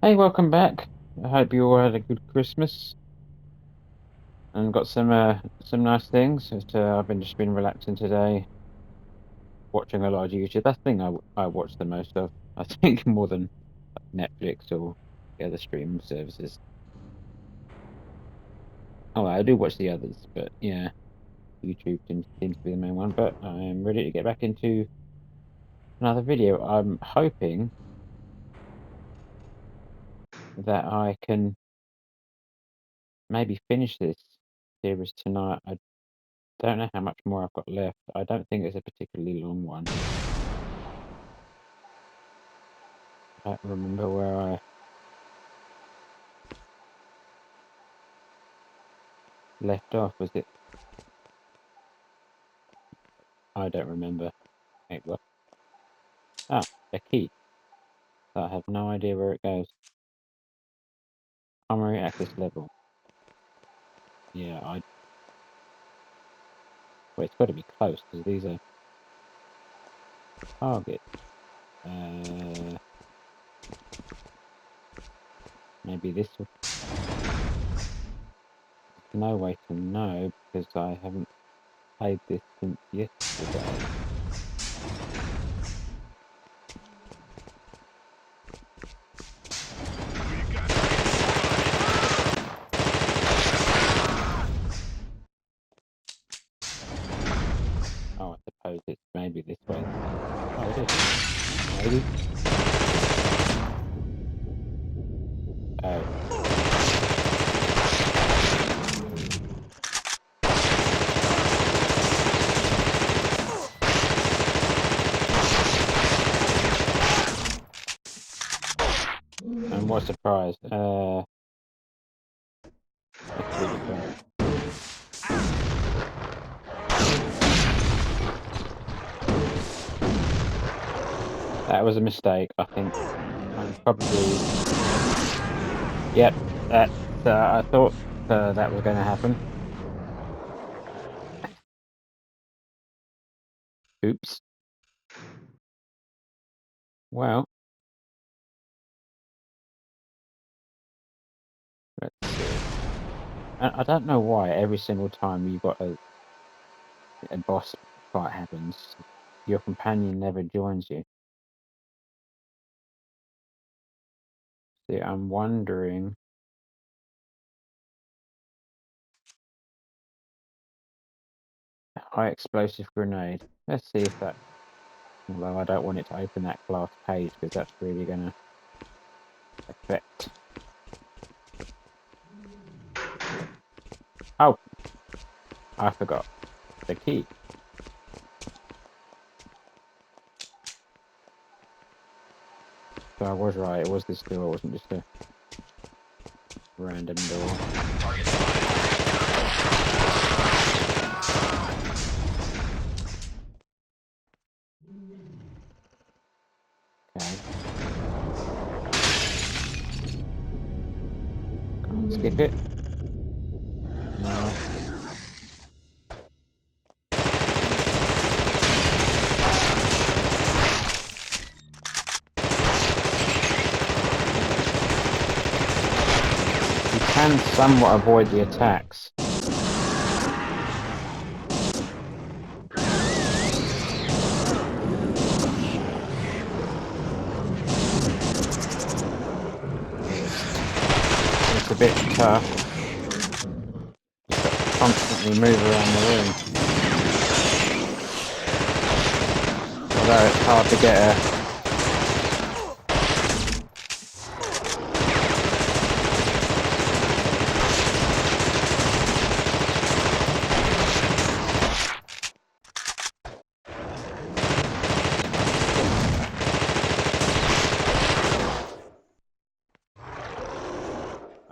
Hey, welcome back. I hope you all had a good Christmas and got some nice things. I've been relaxing today, watching a lot of YouTube. That's the thing I watch the most of. I think more than Netflix or the other streaming services. Oh, I do watch the others, but yeah, YouTube seems to be the main one. But I'm ready to get back into another video. I'm hoping that I can maybe finish this series tonight. I don't know how much more I've got left. I don't think it's a particularly long one. I don't remember where I left off. Was it? I don't remember. It was a key. I have no idea where it goes. Primary access level. Yeah, well, it's got to be close because these are targets. Uh, Maybe this will. There's no way to know because I haven't played this since yesterday. Oh, I suppose it's maybe this way. Oh, it is. Maybe. Oh. And what surprise. Let's do this one. That was a mistake, I think. I'm probably. Yep, I thought that was going to happen. Oops. Well, let's see. I don't know why every single time you got a boss fight happens, your companion never joins you. See, I'm wondering. High explosive grenade. Let's see if that. Although I don't want it to open that glass page because that's really going to affect. Oh, I forgot the key. So I was right. It was this door. It wasn't just a random door. Okay. Can't skip it. No. You can somewhat avoid the attacks. It's a bit tough. You've got to constantly move around the room. Although it's hard to get a.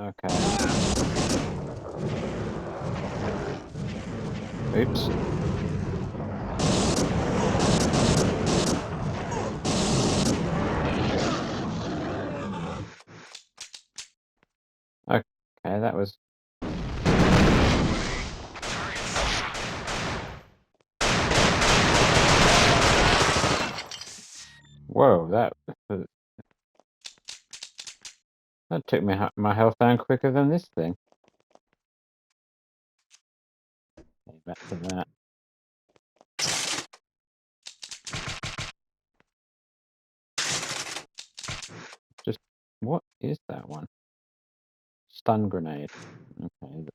Okay. Oops. Okay, that was. Whoa, that That took my health down quicker than this thing. Okay, back to that. Just, what is that one? Stun grenade. Okay.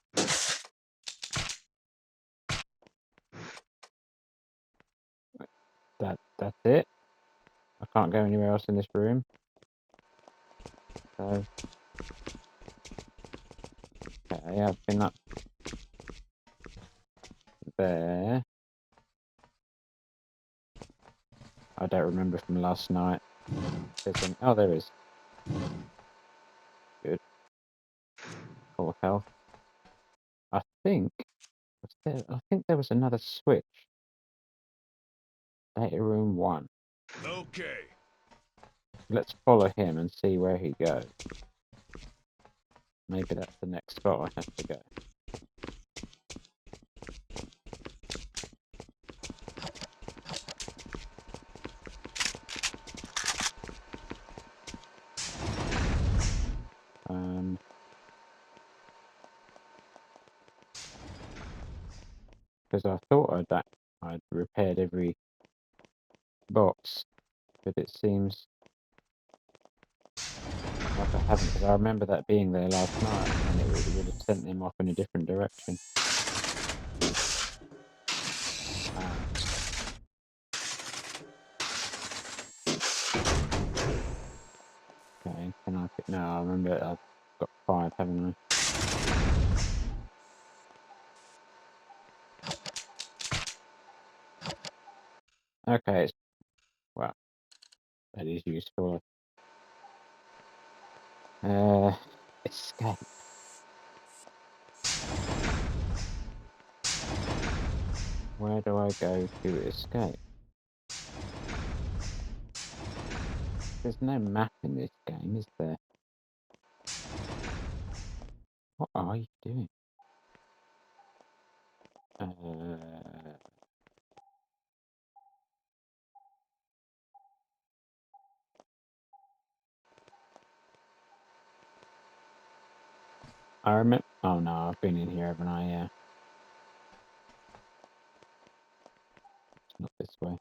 That's it. I can't go anywhere else in this room. So, okay, I've been up there. I don't remember from last night. Oh, there is. Good. Full health. I think there was another switch. Data room 1. Okay. Let's follow him and see where he goes. Maybe that's the next spot I have to go. Because I thought I'd repaired every box, but it seems like I haven't, because I remember that being there last night, and it would have sent them off in a different direction. Okay, can I pick? No, I remember I've got 5, haven't I? Okay, well, that is useful. Escape. Where do I go to escape? There's no map in this game, is there? What are you doing? I remember. Oh no, I've been in here, haven't I? Yeah. It's not this way.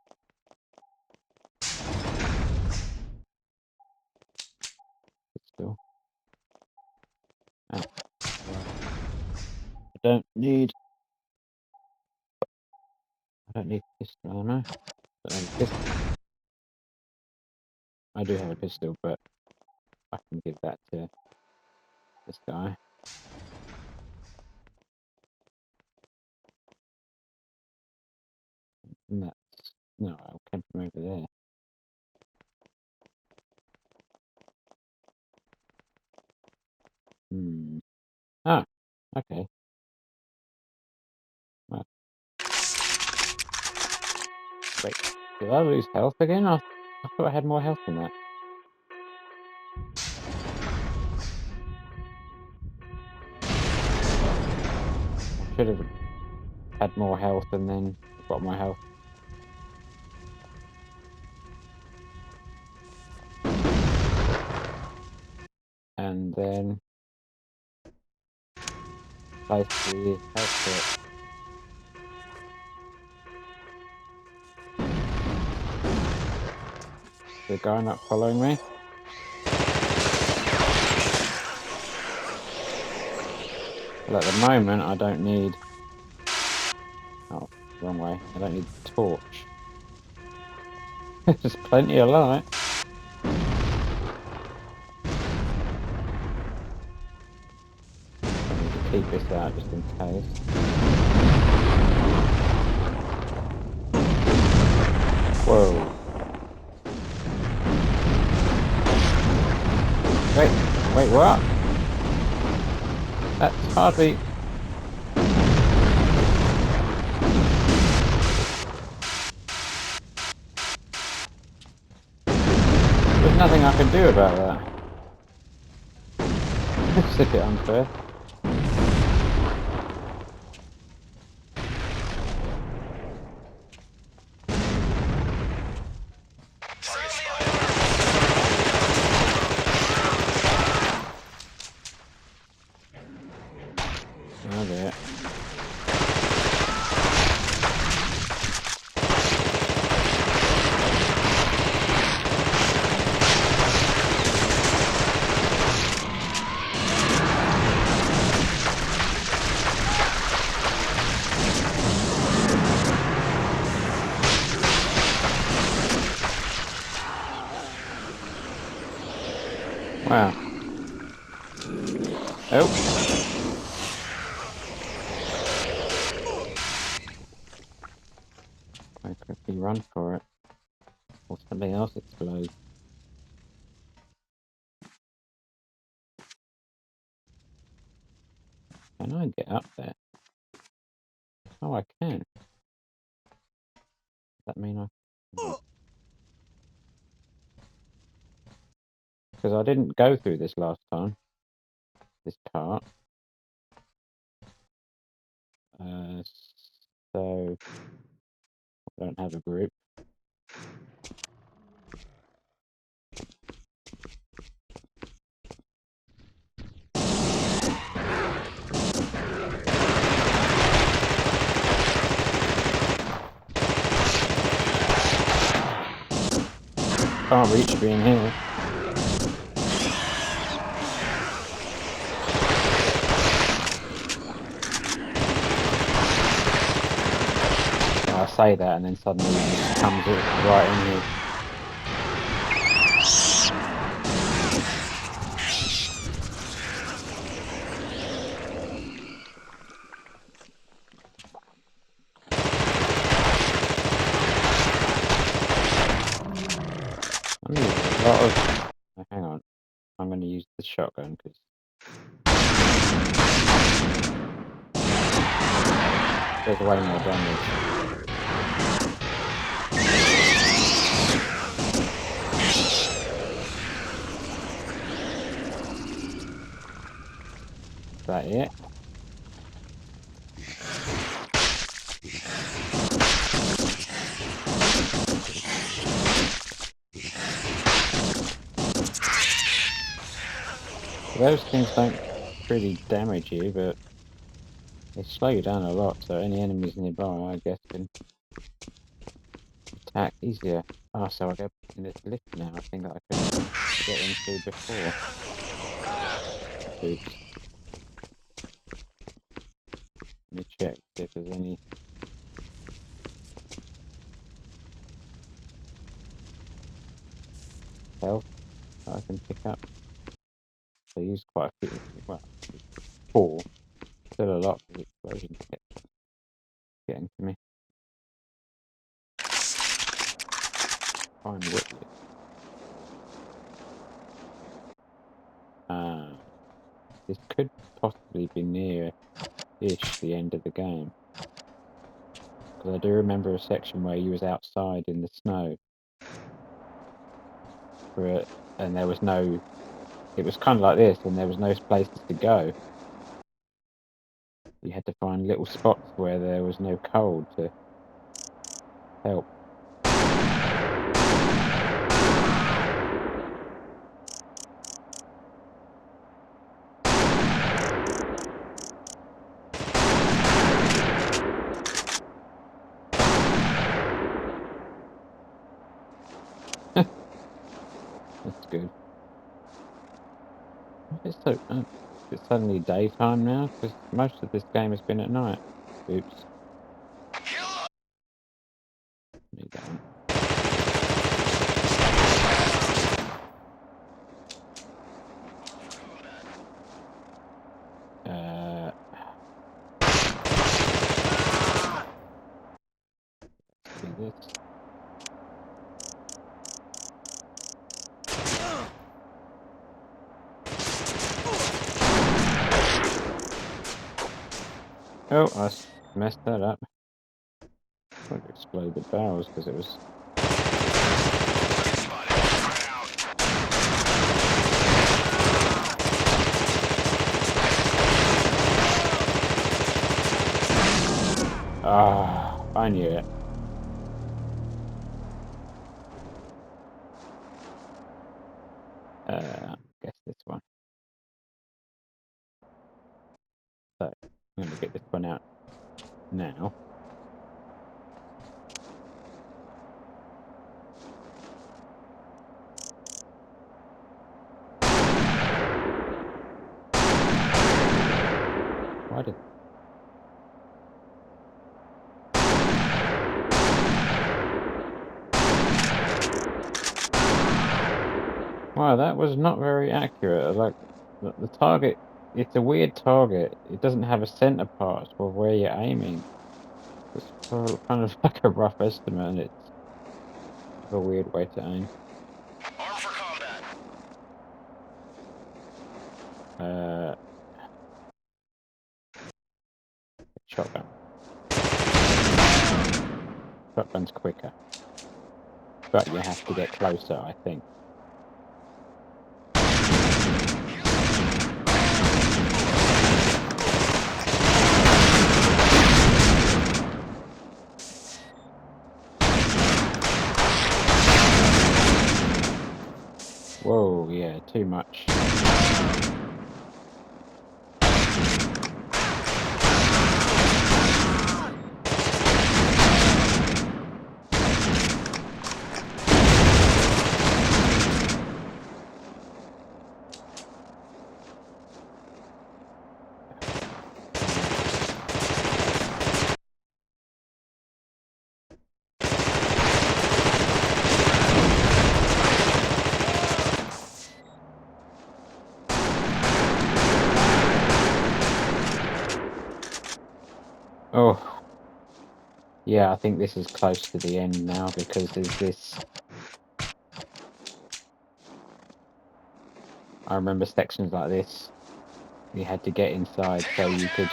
It's still. Oh, right. I don't need pistol ammo. I don't have a pistol. I do have a pistol, but I can give that to this guy. And that's no, I'll camp him over there. Ah, okay. Well, wait, did I lose health again? I thought I had more health than that. I should have had more health and then got my health. And then place the health kit. The guy not following me? Well, at the moment, I don't need... Oh, wrong way. I don't need the torch. There's plenty of light. I need to keep this out just in case. Whoa. Wait, what? That's hardly... There's nothing I can do about that. It's a bit unfair. Wow. Oh. I quickly run for it. Or something else explodes. Can I get up there? Oh, I can. Does that mean I... Because I didn't go through this last time. This part. So... I don't have a group. Can't reach me in here. I say that and then suddenly it just comes right in here. I'm using a lot of... Oh, hang on. I'm going to use the shotgun because... There's way more damage. Is that it? Those things don't really damage you, but they slow you down a lot, so any enemies nearby, I guess, can attack easier. Oh, so I go in this lift now, I think that I couldn't get into before. Oops. Let me check if there's any... health that I can pick up. I used quite a few, well, 4. Still a lot for the explosion kept getting to me. Fine whip. This could possibly be near-ish the end of the game. Because I do remember a section where you was outside in the snow. And there was no... It was kind of like this, and there was no places to go. You had to find little spots where there was no cold to help. That's good. It's so... it's suddenly daytime now, because most of this game has been at night. Oops. Need that one. Do this. Oh, I messed that up. I would explode the barrels because it was... Ah, I knew it. Guess this one. So, I'm going to get this one out now. Why did... Why Wow, that was not very accurate. Like the target, it's a weird target. It doesn't have a center part for where you're aiming. It's kind of like a rough estimate, and it's a weird way to aim. Armed for combat. Uh, Shotgun. Shotgun's quicker, but you have to get closer, I think. Whoa, yeah, too much. Oh, yeah, I think this is close to the end now because there's this. I remember sections like this. You had to get inside so you could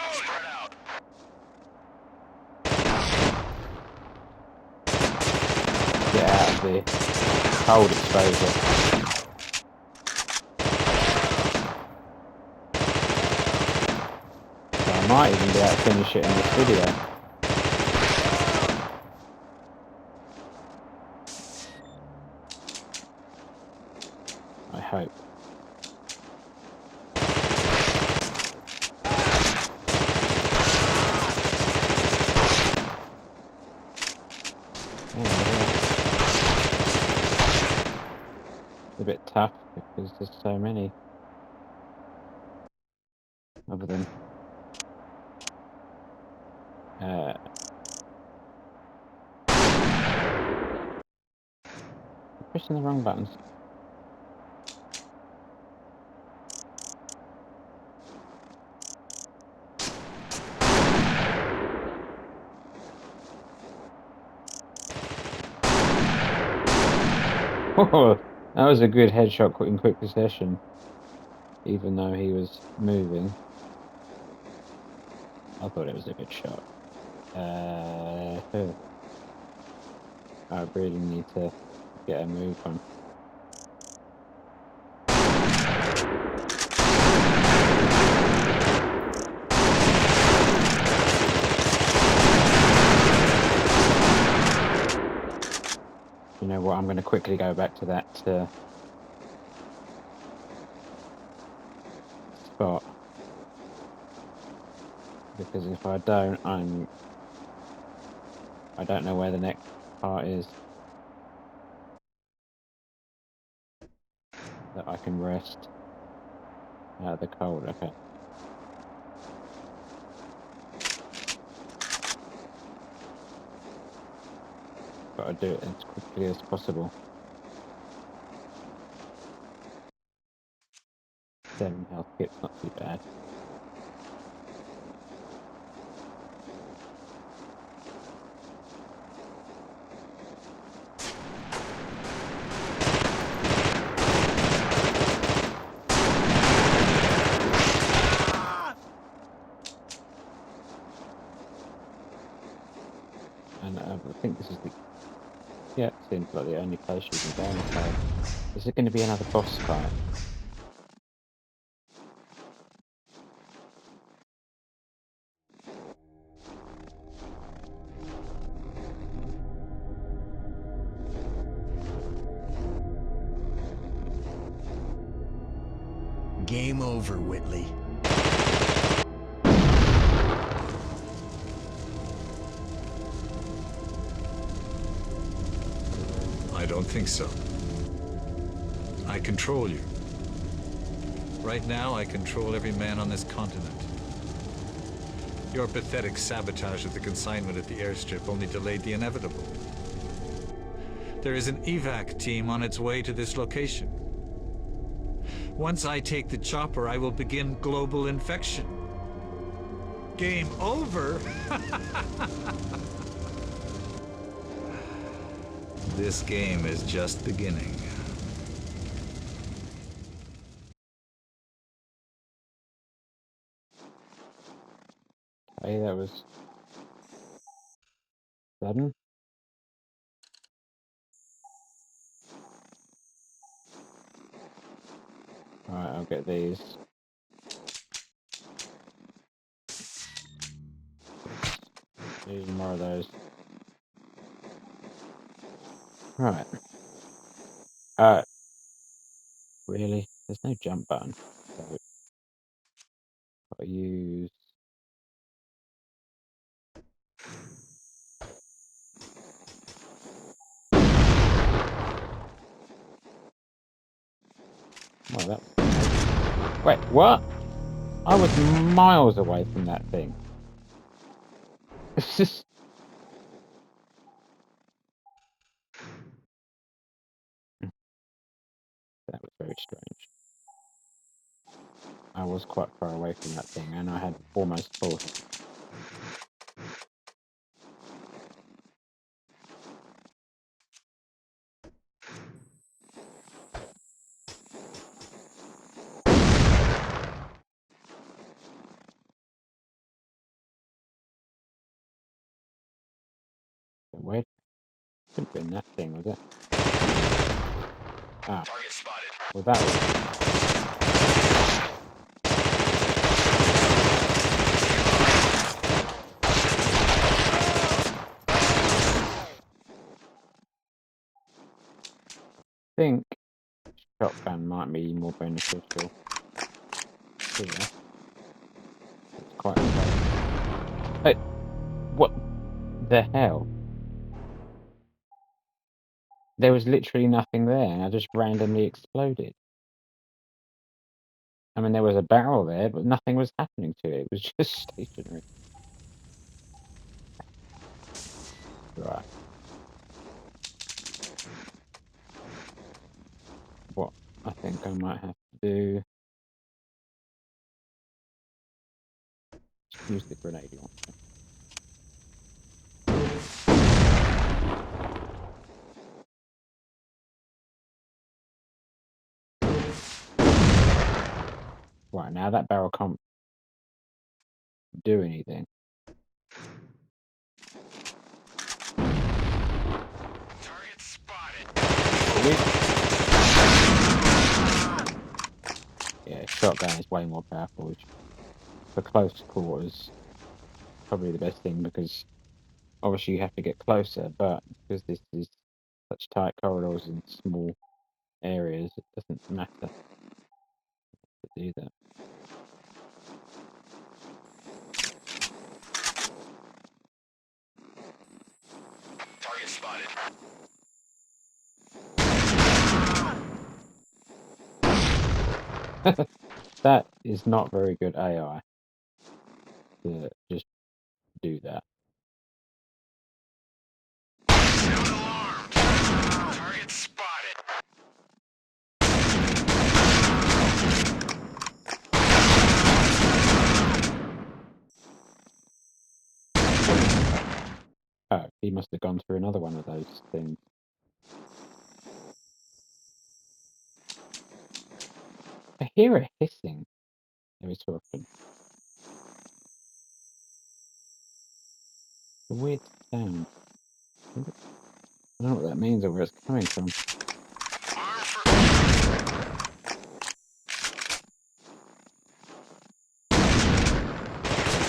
get out of the cold exposure. So I might even be able to finish it in this video. I hope. Yeah, it's a bit tough because there's so many of them. Pushing the wrong buttons. Oh, that was a good headshot in quick succession, even though he was moving. I thought it was a good shot. I really need to get a move on. You know what? I'm going to quickly go back to that spot, because if I don't, I don't know where the next part is that I can rest out of the cold. Okay. Got to do it as quickly as possible. 7 health kits, not too bad. And I think this is yeah, it seems like the only place you can go inside. Is it going to be another boss fight? Game over, Whitley. I don't think so. I control you. Right now, I control every man on this continent. Your pathetic sabotage of the consignment at the airstrip only delayed the inevitable. There is an evac team on its way to this location. Once I take the chopper, I will begin global infection. Game over? This game is just beginning. Hey, that was sudden. Alright, I'll get these. Need more of those. Right. Really? There's no jump button. So gotta use. Well, that. Wait, what? I was miles away from that thing. It's just. That was very strange. I was quite far away from that thing, and I had almost full. Where couldn't have been that thing, was it? Ah, Target spotted. well, that was. I think shotgun might be more beneficial here. It's quite close. Hey, what the hell? There was literally nothing there, and I just randomly exploded. I mean, there was a barrel there, but nothing was happening to it. It was just stationary. Right. What I think I might have to do is use the grenade launcher. Right, now that barrel can't do anything. Target spotted. Yeah, shotgun is way more powerful, which for close quarters probably the best thing, because obviously you have to get closer, but because this is such tight corridors and small areas, it doesn't matter to do that. Target spotted. That is not very good AI to just do that. Sound alarm. Target spotted. Oh, he must have gone through another one of those things. I hear a hissing every so often. A weird sound. I don't know what that means or where it's coming from. Arm for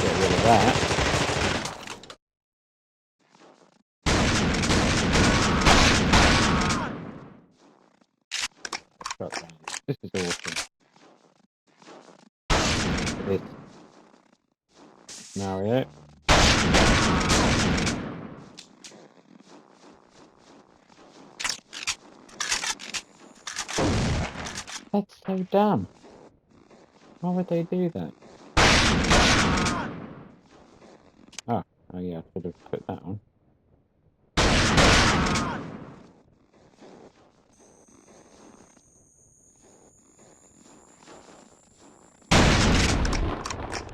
Get rid of that. Shotgun. This is awesome. For this scenario. That's so dumb. Why would they do that? Oh, oh yeah, I should have put that on.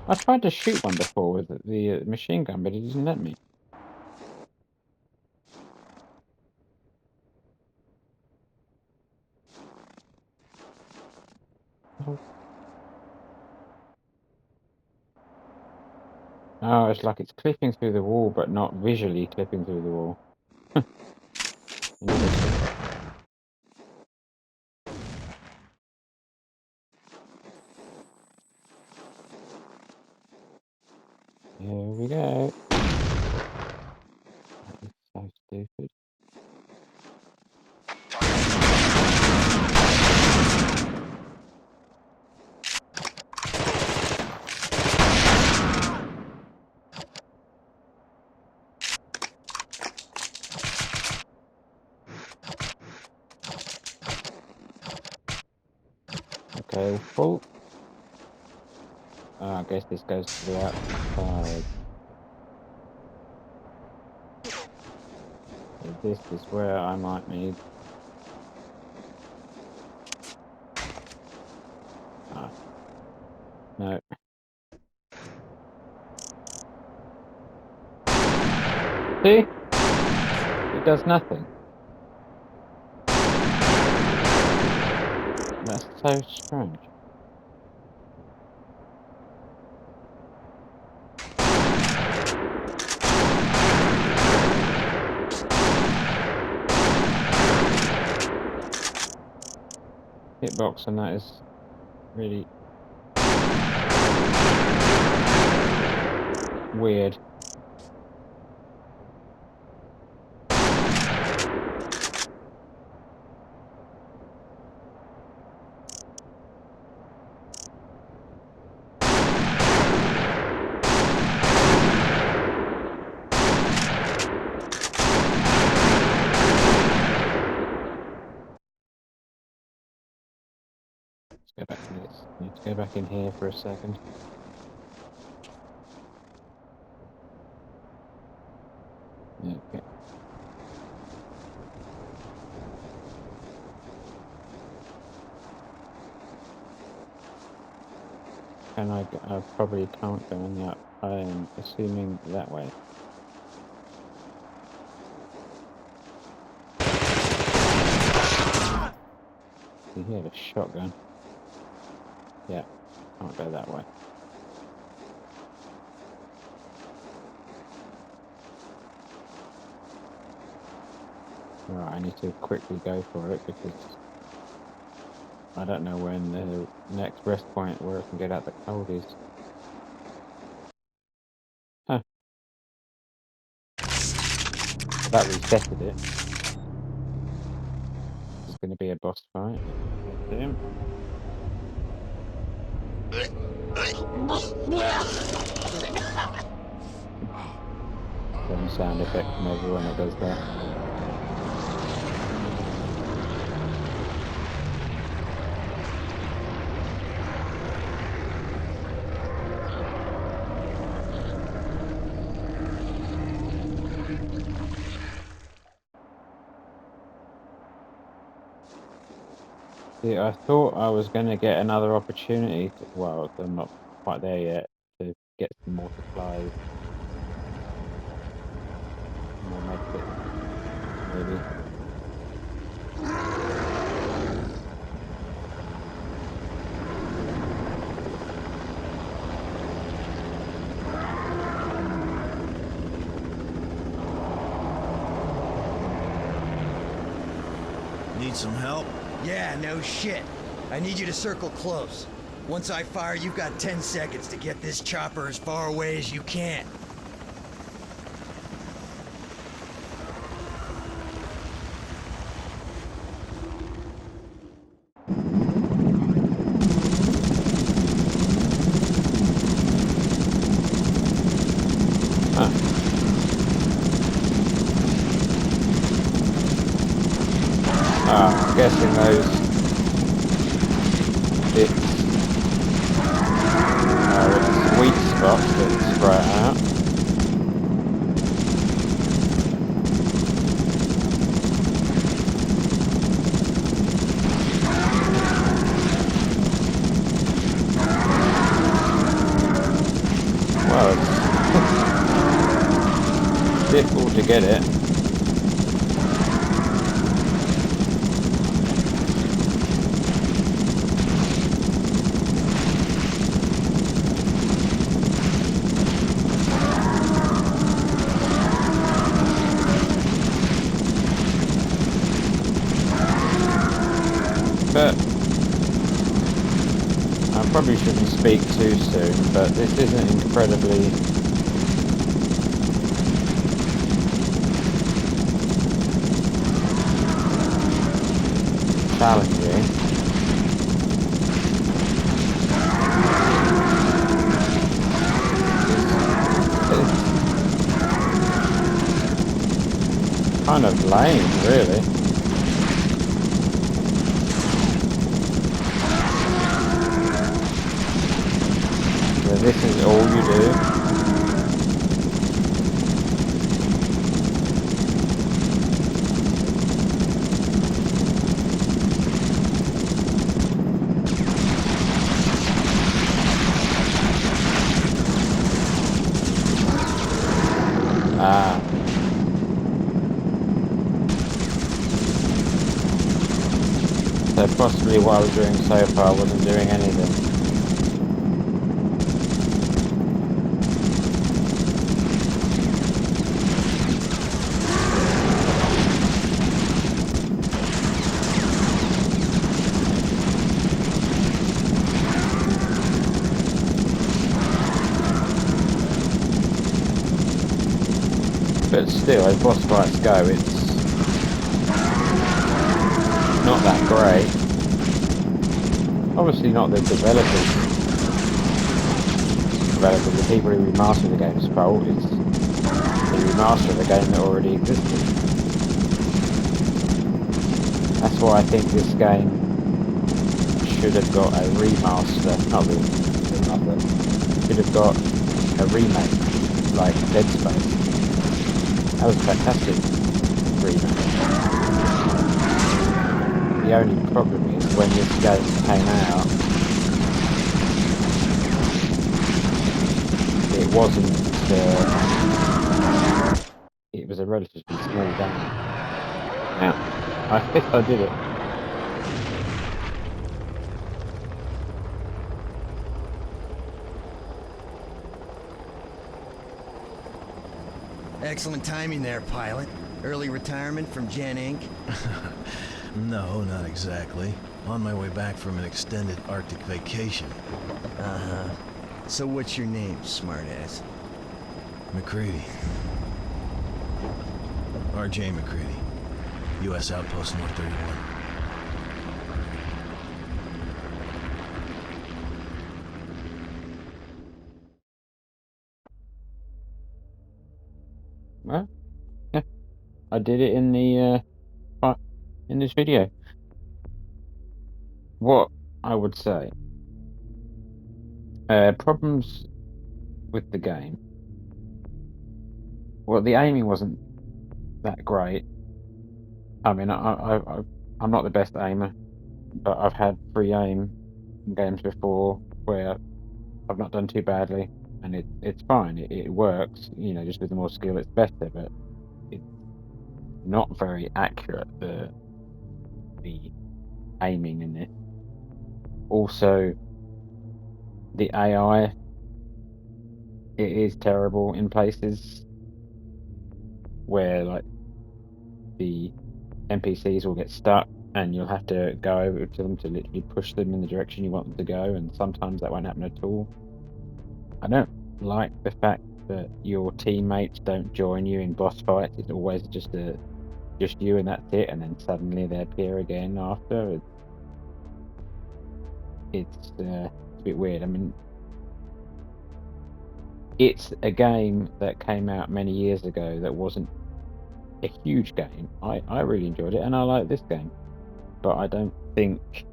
I tried to shoot one before with the machine gun, but it didn't let me. Oh, it's like it's clipping through the wall, but not visually clipping through the wall. Interesting. Here we go. That is so stupid. Okay, all full. I guess this goes to the outside. So this is where I might need. Ah, no. See? It does nothing. That's so strange. Hitbox on that is really weird. Let's go back to this. Need to go back in here for a second. Okay. Can I go? I probably can't go in that. I am assuming that way. He had a shotgun. Yeah, can't go that way. Right, I need to quickly go for it because I don't know when the next rest point where I can get out the cold is. Huh, that resetted it. This is going to be a boss fight. Him. Some sound effect from everyone that does that. See, I thought I was going to get another opportunity to, well, I'm not quite there yet, to get some more supplies. More medkits, maybe. Need some help? Yeah, no shit. I need you to circle close. Once I fire, you've got 10 seconds to get this chopper as far away as you can. I'm guessing those bits are its sweet spots that spread out. to get it. But I probably shouldn't speak too soon, but this isn't incredibly challenging. It's kind of lame, really. So this is all you do. Ah. So possibly what I was doing so far wasn't doing anything. But still, as boss fights go, it's not that great. Obviously not the developers, the people who remastered the game's fault. It's the remaster of the game that already existed. That's why I think this game should have got a remaster, not remaster, should have got a remake, like Dead Space. That was a fantastic remake. The only problem is when this game came out, it wasn't, it was a relatively small game. Now, I think I did it. Excellent timing there, pilot. Early retirement from Gen Inc. No, not exactly. On my way back from an extended Arctic vacation. Uh-huh. So what's your name, smartass? McCready. R.J. McCready. U.S. Outpost North 31. Well, yeah, I did it in the in this video. What I would say, problems with the game. Well, the aiming wasn't that great. I mean, I'm not the best aimer, but I've had free aim in games before where I've not done too badly, and it's fine. It works. You know, just with more skill, it's better, but it's not very accurate. The aiming in this. Also, the AI, it is terrible in places where like the NPCs will get stuck and you'll have to go over to them to literally push them in the direction you want them to go, and sometimes that won't happen at all. I don't like the fact that your teammates don't join you in boss fights. It's always just you and that's it, and then suddenly they appear again after. It's a bit weird. I mean, it's a game that came out many years ago that wasn't a huge game. I really enjoyed it, and I like this game, but I don't think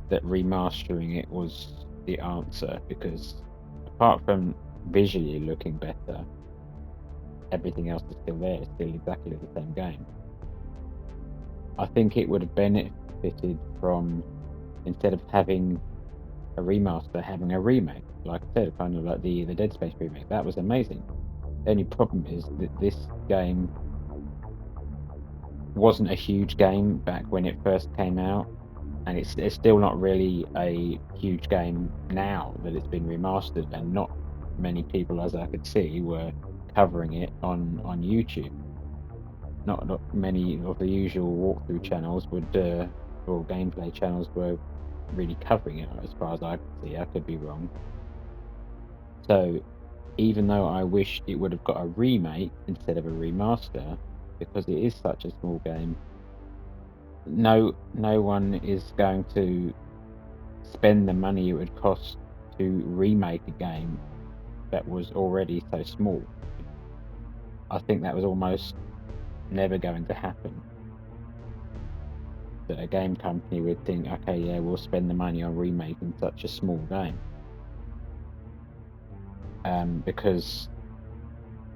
that remastering it was the answer, because apart from visually looking better, everything else is still there. It's still exactly the same game. I think it would have benefited from, instead of having a remaster, having a remake. Like I said, kind of like the Dead Space remake. That was amazing. only problem is that this game wasn't a huge game back when it first came out, and it's still not really a huge game now that it's been remastered, and not many people, as I could see, were covering it on YouTube. Not many of the usual walkthrough channels would or gameplay channels were really covering it, as far as I could see. I could be wrong. So even though I wish it would have got a remake instead of a remaster, because it is such a small game, no one is going to spend the money it would cost to remake a game that was already so small. I think that was almost never going to happen. That a game company would think, okay, yeah, we'll spend the money on remaking such a small game. Because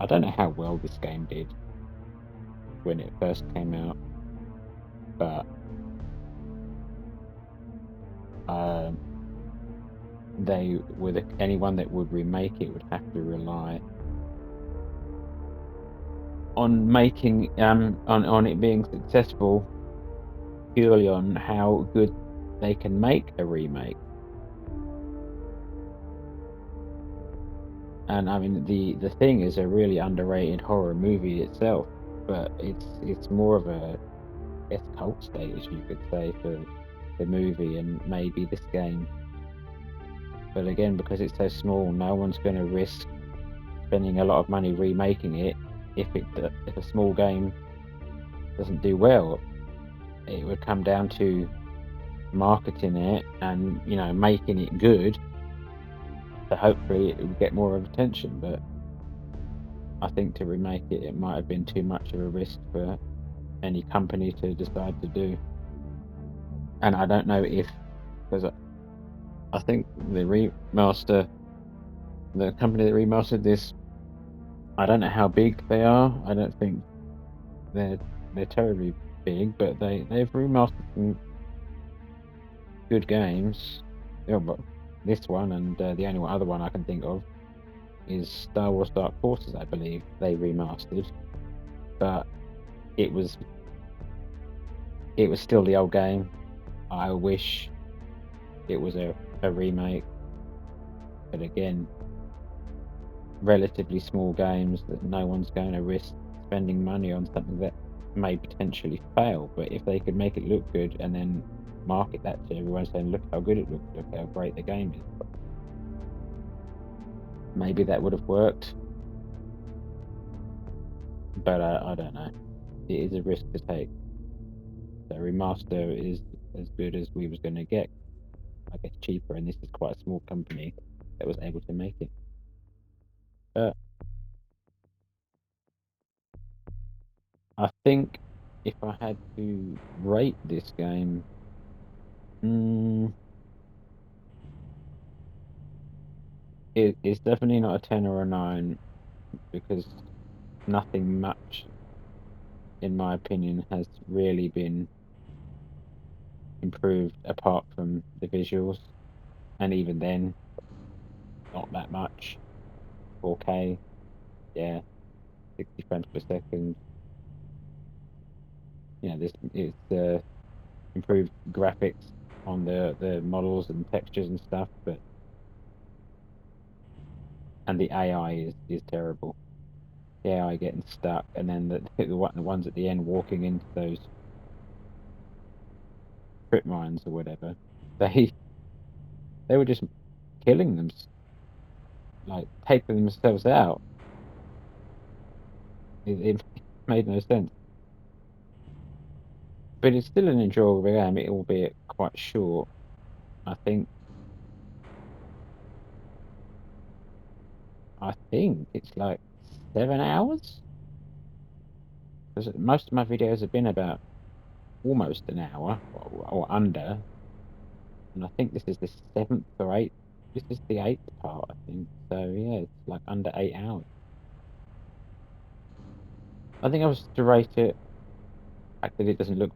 I don't know how well this game did when it first came out, but anyone that would remake it would have to rely on making on it being successful purely on how good they can make a remake. And I mean, the Thing is a really underrated horror movie itself, but it's more of a, I guess, cult status, you could say, for the movie and maybe this game. But again, because it's so small, no one's going to risk spending a lot of money remaking it if a small game doesn't do well. It would come down to marketing it and, you know, making it good, so hopefully it will get more of attention. But I think to remake it, it might have been too much of a risk for any company to decide to do. And I don't know if, because I think the company that remastered this, I don't know how big they are. I don't think they're terribly big, but they've remastered some good games. Yeah, but this one and the only other one I can think of is Star Wars Dark Forces. I believe they remastered, but it was still the old game. I wish it was a remake, but again, relatively small games that no one's going to risk spending money on something that may potentially fail. But if they could make it look good and then market that to everyone, saying, look how good it looks, look how great the game is, maybe that would have worked. But I don't know. It is a risk to take. The remaster is as good as we was going to get. I guess cheaper, and this is quite a small company that was able to make it. But I think if I had to rate this game, mm, it's definitely not a 10 or a 9, because nothing much, in my opinion, has really been improved apart from the visuals, and even then, not that much. 4K, yeah, 60 frames per second. You know, this it's improved graphics on the models and textures and stuff, but and the AI is terrible. The AI getting stuck, and then the ones at the end walking into those trip mines or whatever, they they were just killing them, like taking themselves out. It made no sense, but it's still an enjoyable game, albeit quite short. I think it's like 7 hours. Because most of my videos have been about almost an hour or under, and I think this is the seventh or eighth. This is the eighth part, I think. So yeah, it's like under 8 hours. I think I was to rate it. Actually, it doesn't look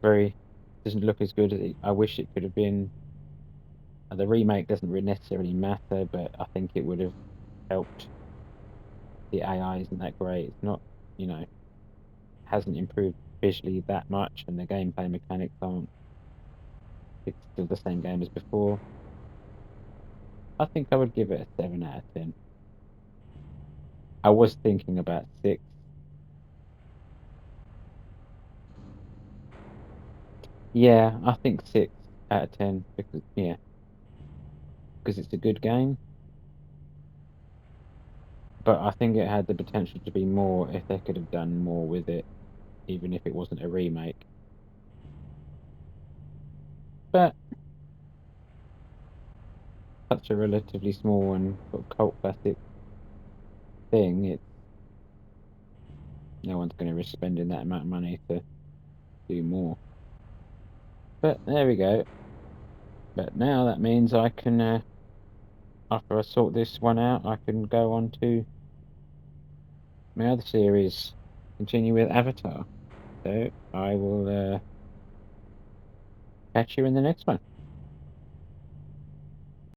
as good as I wish it could have been. The remake doesn't really necessarily matter, but I think it would have helped the AI isn't that great. It's not, you know, hasn't improved visually that much, and the gameplay mechanics aren't. It's still the same game as before. I think I would give it a 7 out of 10. I was thinking about 6. Yeah, I think 6 out of 10 because because it's a good game. But I think it had the potential to be more if they could have done more with it, even if it wasn't a remake. But such a relatively small and sort of cult classic thing, it's no one's going to risk spending that amount of money to do more. But there we go. But now that means I can, after I sort this one out, I can go on to my other series, continue with Avatar. So I will catch you in the next one.